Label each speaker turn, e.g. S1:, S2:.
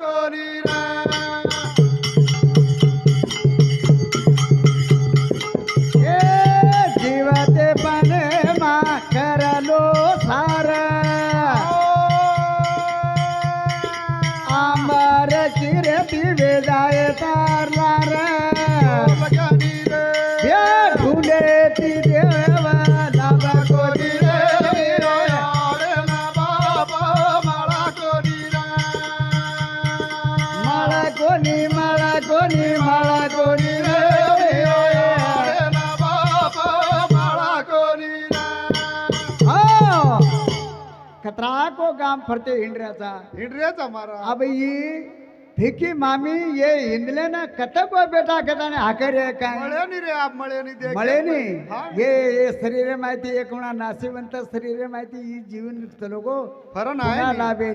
S1: कोणी रे
S2: ए जीवते पण मा करलो सार आंबर चिरे दिवे जाय तारलार
S1: लगानी रे
S2: भेटुले ती देवा लाभा कोणी रे
S1: रे ना बाबा मला कोणी रे
S2: मला कोणी मला कोणी मला कोणी रे
S1: रे ना बाबा मला कोणी रे
S2: हो खतरा को गाम फरते हिंडऱ्याचा
S1: हिंडऱ्याचा मारा
S2: अब ये फिकी मामी ये हिंदले ना कतक बेटा कदाने हाकर आहे काय
S1: मळ्यानी रे आप मळ्यानी दे
S2: मळेनी
S1: हा?
S2: ये शरीर माहिती एक कोणा नाशिवंत शरीर माहिती ही जीवन लोक
S1: खरं नाही
S2: लाभे